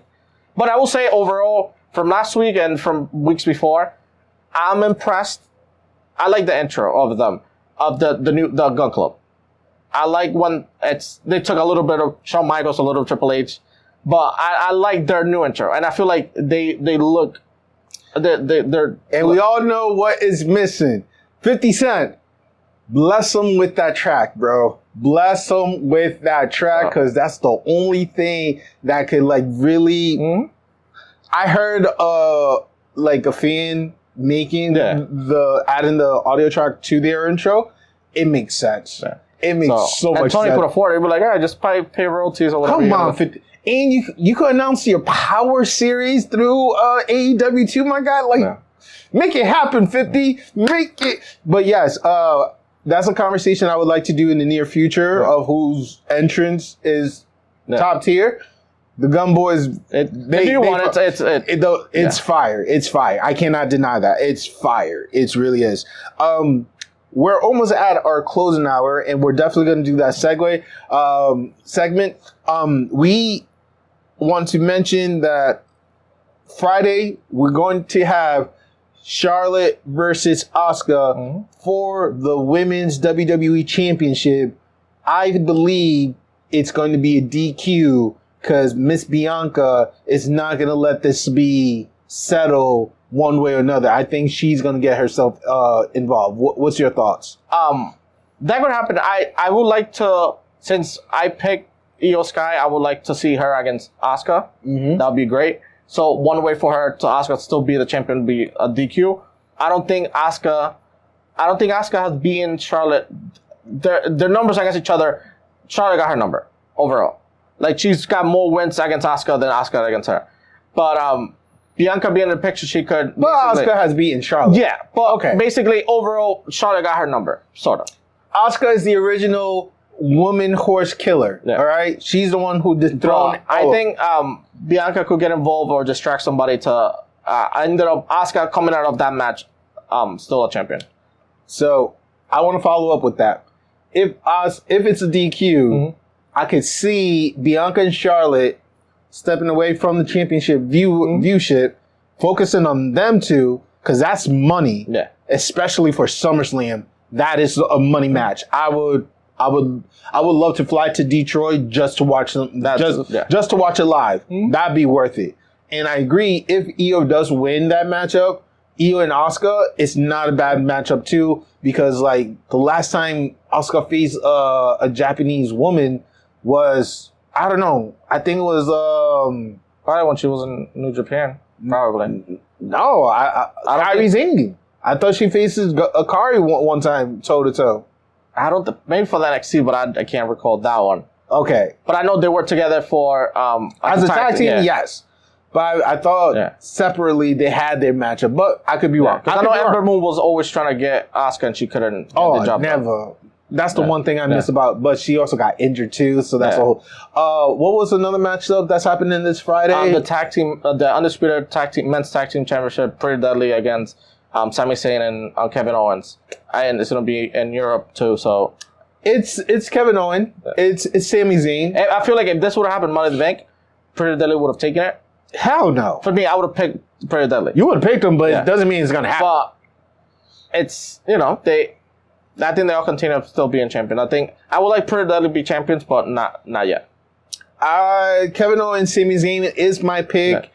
But I will say overall, from last week and from weeks before, I'm impressed. I like the intro of them, of the Gun Club. I like when they took a little bit of Shawn Michaels, a little of Triple H. But I like their new intro, and I feel like they look, they're and we all know what is missing. 50 Cent, bless them with that track, bro. Bless them with that track, because that's the only thing that could like really. Mm-hmm. I heard like a fan making adding the audio track to their intro. It makes sense. Yeah. It makes so much sense. And Tony could afford it. He'd be like, all right, just pay royalties or whatever. Come on, 50. And you could announce your Power series through AEW too, my guy. Like, make it happen, 50. Make it. But yes, that's a conversation I would like to do in the near future of whose entrance is top tier. The Gun Boys, it's fire. It's fire. I cannot deny that. It's fire. It really is. We're almost at our closing hour, and we're definitely going to do that segment. We want to mention that Friday we're going to have Charlotte versus Asuka for the Women's WWE Championship. I believe it's going to be a DQ because Miss Bianca is not going to let this be settled one way or another. I think she's going to get herself involved. What's your thoughts? That could happen. I would like to, since I picked Io Sky, I would like to see her against Asuka. Mm-hmm. That would be great. So one way for her to Asuka still be the champion would be a DQ. I don't think Asuka has beaten Charlotte. Their numbers against each other, Charlotte got her number overall. Like she's got more wins against Asuka than Asuka against her. But Bianca being in the picture, she could. But Asuka has beaten Charlotte. Yeah, but basically overall, Charlotte got her number, sort of. Asuka is the original woman horse killer. Yeah. All right, she's the one who dethroned. I think Bianca could get involved or distract somebody to ended up Asuka coming out of that match still a champion. So I want to follow up with that. If it's a DQ, I could see Bianca and Charlotte stepping away from the championship viewship, focusing on them two, because that's money. Yeah. Especially for SummerSlam. That is a money match. I would love to fly to Detroit just to watch them. Just to watch it live. That'd be worth it. And I agree, if Io does win that matchup, Io and Asuka, it's not a bad matchup too, because like the last time Asuka faced a Japanese woman was, I don't know, I think it was probably when she was in New Japan. Probably. No, Kairi Singh. I thought she faces Akari one time toe to toe. I don't maybe for the NXT, but I can't recall that one. Okay, but I know they were together for as a tag team. Yes. But I thought separately they had their matchup, but I could be wrong. Because I know Ember Moon was always trying to get Asuka and she couldn't get the job never. done. That's the one thing I miss about, but she also got injured too, so that's a whole. What was another matchup that's happening this Friday? The tag team, the undisputed men's tag team championship, Pretty Deadly against Sami Zayn and Kevin Owens, and it's gonna be in Europe too. So it's Kevin Owens, it's Sami Zayn. I feel like if this would have happened Money in the Bank, Pretty Deadly would have taken it. Hell no. For me, I would have picked Pretty Deadly. You would have picked them, but it doesn't mean it's gonna happen. But it's I think they'll continue still being champion. I think I would like Pretty Deadly to be champions, but not yet. Kevin Owens, Sami Zayn is my pick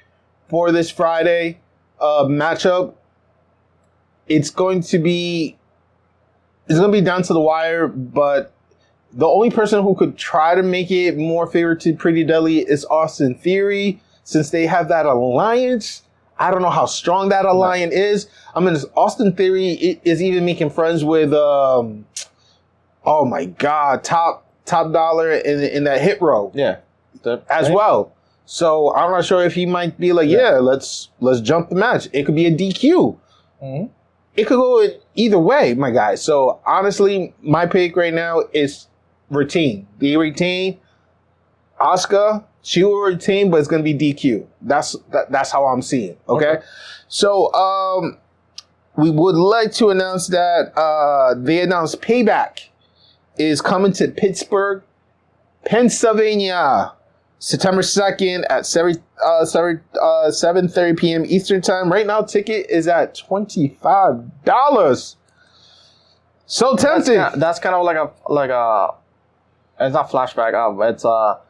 for this Friday matchup. It's going to be down to the wire, but the only person who could try to make it more favored to Pretty Deadly is Austin Theory, since they have that alliance. I don't know how strong that alliance is. I mean, Austin Theory is even making friends with, oh my God, top dollar in that Hit Row. Yeah. As well. So I'm not sure if he might be like, let's jump the match. It could be a DQ. Mm-hmm. It could go either way, my guy. So honestly, my pick right now is retain. They retain. Asuka, she will retain, but it's going to be DQ. That's how I'm seeing. Okay? So we would like to announce that they announced Payback is coming to Pittsburgh, Pennsylvania, September 2nd at 7:30 p.m. Eastern Time. Right now, ticket is at $25. So tempting. That's kind of like a. It's not flashback. It's the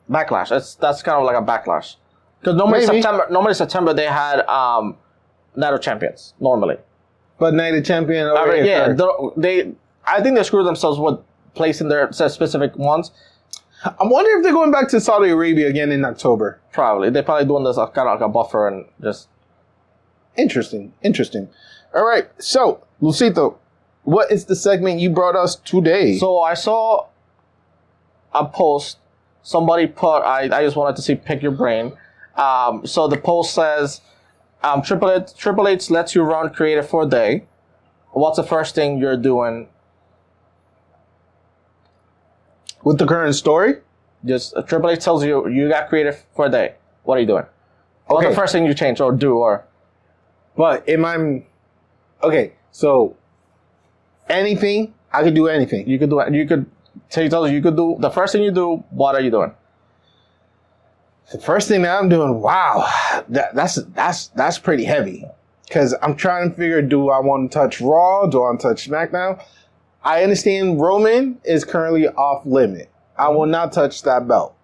backlash. That's kind of like a backlash. Because normally September they had Night of Champions normally. But Night of Champion. I think they screwed themselves with placing their specific ones. I wonder if they're going back to Saudi Arabia again in October. Probably. They're probably doing this kind of like a buffer and just... Interesting. All right. So, Lucito, what is the segment you brought us today? So, I saw a post somebody put... I just wanted to pick your brain. So, the post says, Triple H lets you run creative for a day. What's the first thing you're doing? With the current story? Just Triple H tells you got creative for a day. What are you doing? What's the first thing you change or do? But so anything, I could do anything. You could do it. So he tells you could do the first thing you do. What are you doing? The first thing that I'm doing, wow, that's pretty heavy. Because I'm trying to figure, do I want to touch Raw? Do I want to touch SmackDown? I understand Roman is currently off limit. I will not touch that belt.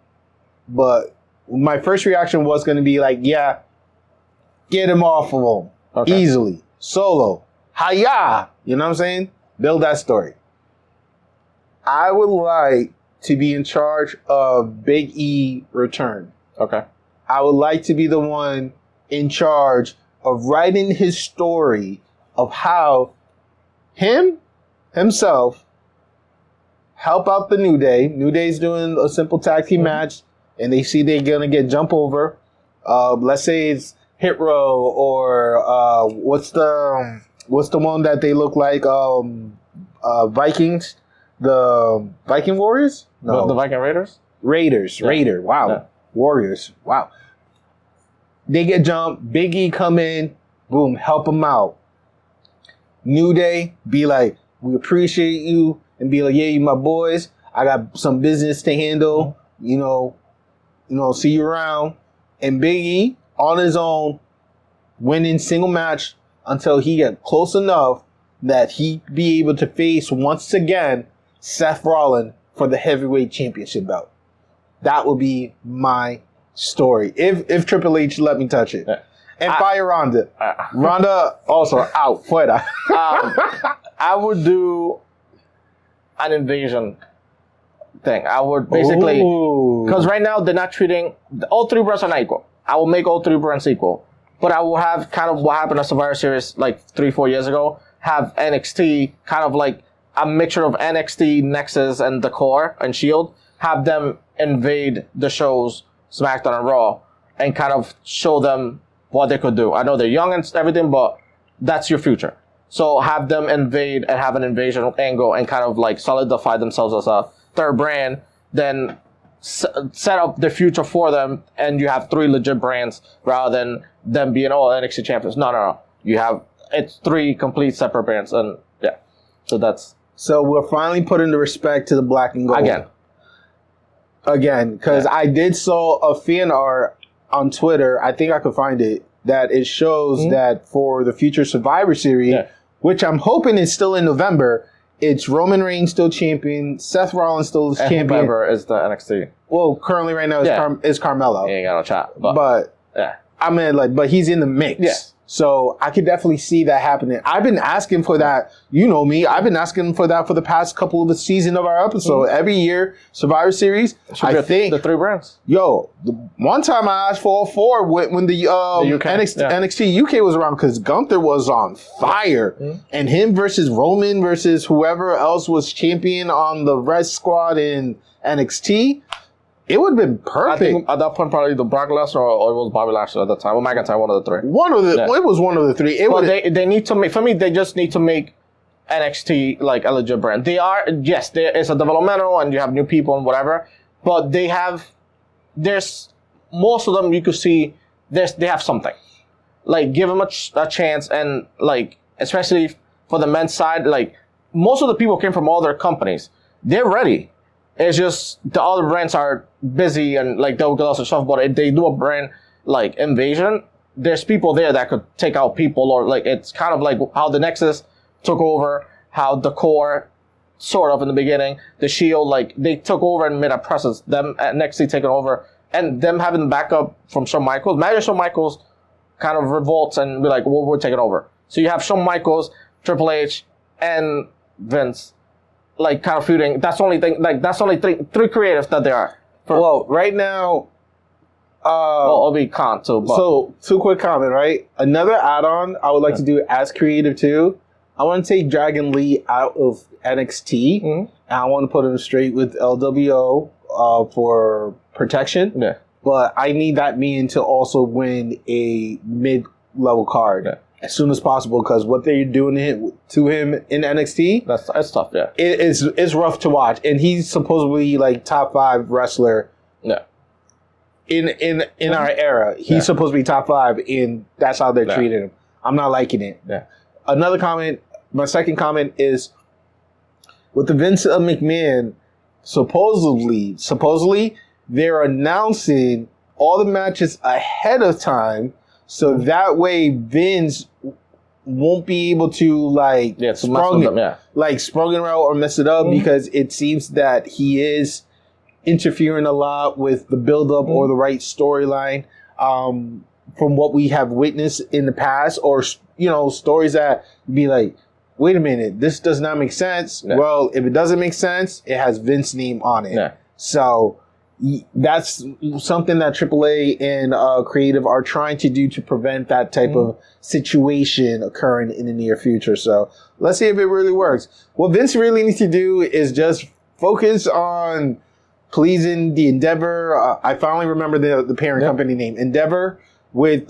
But my first reaction was going to be like, get him off of him. Okay. Easily. Solo. Hiya! You know what I'm saying? Build that story. I would like to be in charge of Big E return. Okay. I would like to be the one in charge of writing his story of how himself help out the New Day. New Day's doing a simple tag team match, and they see they're gonna get jump over. Let's say it's Hit Row or what's the one that they look like? Vikings, the Viking Warriors? No, the Viking Raiders. Raiders. Wow. Yeah. Warriors. Wow. They get jumped. Big E come in. Boom. Help them out. New Day be like, we appreciate you, and be like, yeah, you my boys. I got some business to handle. You know, see you around. And Big E on his own, winning single match until he get close enough that he be able to face once again Seth Rollins for the heavyweight championship belt. That would be my story if Triple H let me touch it. And fire Ronda. Ronda also out. Fuera. I would do an invasion thing. I would basically, because right now they're not treating all three brands are not equal. I will make all three brands equal, but I will have kind of what happened at Survivor Series like 3-4 years ago. Have NXT kind of like a mixture of NXT, Nexus, and the Core and Shield. Have them invade the shows, SmackDown and Raw, and kind of show them what they could do. I know they're young and everything, but that's your future. So have them invade and have an invasion angle and kind of like solidify themselves as a third brand, then set up the future for them, and you have three legit brands rather than them being all NXT champions. No. It's three complete separate brands, and yeah. So that's... So we're finally putting the respect to the black and gold. Again, because I did saw a fan art on Twitter, I think I could find it, that it shows that for the future Survivor Series, which I'm hoping is still in November, it's Roman Reigns still champion, Seth Rollins still is champion. November is the NXT. Well, currently right now is Carmelo. He ain't got no chat. But I mean, but he's in the mix. Yeah. So I could definitely see that happening. I've been asking for that. You know me. I've been asking for that for the past couple of the season of our episode. Every year, Survivor Series, I think the three brands. Yo, the one time I asked for all four when the UK. NXT UK was around because Gunther was on fire, and him versus Roman versus whoever else was champion on the Red Squad in NXT. It would have been perfect. I think at that point, probably the Brock Lesnar or it was Bobby Lashley at the time. Or McIntyre, one of the three. It was one of the three. They need to make, for me, they just need to make NXT like a legit brand. They are, yes, it's a developmental and you have new people and whatever, but there's most of them you could see, they have something. Like, give them a chance, and like, especially for the men's side, like, most of the people came from other companies. They're ready. It's just the other brands are busy and like they'll get lots of stuff. But if they do a brand like Invasion, there's people there that could take out people, or like it's kind of like how the Nexus took over, how the Core sort of in the beginning, the Shield, like they took over and made a presence. Them at NXT taking over and them having backup from Shawn Michaels. Imagine Shawn Michaels kind of revolts and be like, well, we're taking over. So you have Shawn Michaels, Triple H, and Vince. Like kind of feuding. That's the only thing. Like that's only three creatives that there are. Well, right now, it'll be Khan too. But. So, two quick comment. Right, another add-on I would like to do as creative too. I want to take Dragon Lee out of NXT, and I want to put him straight with LWO for protection. Yeah, but I need that man to also win a mid-level card. Yeah. As soon as possible, because what they're doing to him in NXT, that's tough. Yeah, it's rough to watch, and he's supposedly like top 5 wrestler. Yeah, in our era, he's supposed to be top 5, and that's how they're treating him. I'm not liking it. Yeah. Another comment. My second comment is with the Vince McMahon. Supposedly, they're announcing all the matches ahead of time. So that way Vince won't be able to sprung it out or mess it up, because it seems that he is interfering a lot with the build-up or the right storyline from what we have witnessed in the past, or stories that be like, wait a minute, this does not make sense. Yeah. Well, if it doesn't make sense, it has Vince's name on it. Yeah. So that's something that AAA and creative are trying to do to prevent that type of situation occurring in the near future. So let's see if it really works. What Vince really needs to do is just focus on pleasing the Endeavor. I finally remember the parent company name, Endeavor, with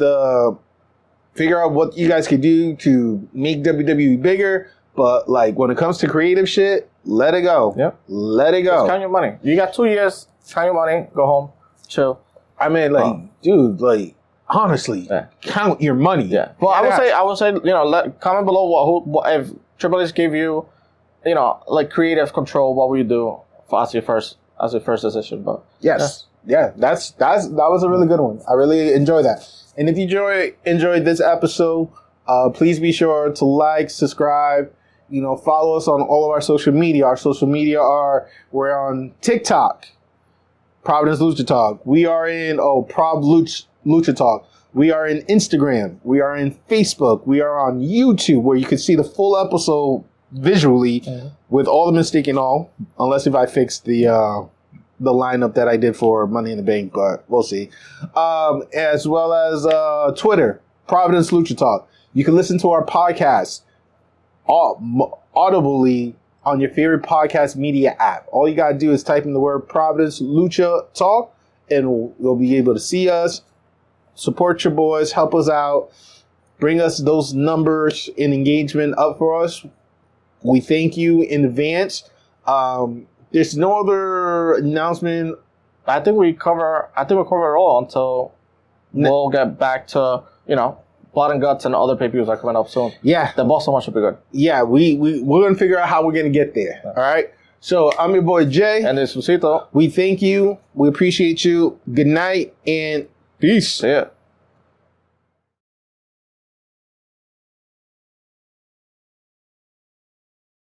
figure out what you guys could do to make WWE bigger. But like when it comes to creative shit, Let it go. Yep. Let it Just go. count your money. You got 2 years. Count your money. Go home. Chill. I mean, like, dude, like, honestly, count your money. Yeah. Well, I would say, comment below what if Triple H gave you, like creative control, what would you do as your first decision? But yes, that was a really good one. I really enjoy that. And if you enjoyed this episode, please be sure to like, subscribe, follow us on all of our social media. Our social media we're on TikTok, Providence Lucha Talk. We are in Lucha Talk. We are in Instagram. We are in Facebook. We are on YouTube, where you can see the full episode visually with all the mistake and all, unless if I fix the lineup that I did for Money in the Bank, but we'll see. As well as Twitter, Providence Lucha Talk. You can listen to our podcast audibly on your favorite podcast media app. All you got to do is type in the word Providence Lucha Talk, and you'll be able to see us, support your boys, help us out, bring us those numbers and engagement up for us. We thank you in advance. There's no other announcement. I think we cover it all until we'll get back to, Blood and Guts and other pay-per-views are coming up soon. Yeah. The Boston one should be good. Yeah, we're going to figure out how we're going to get there. All right? So, I'm your boy, Jay. And this is Lucito. We thank you. We appreciate you. Good night and peace. See ya.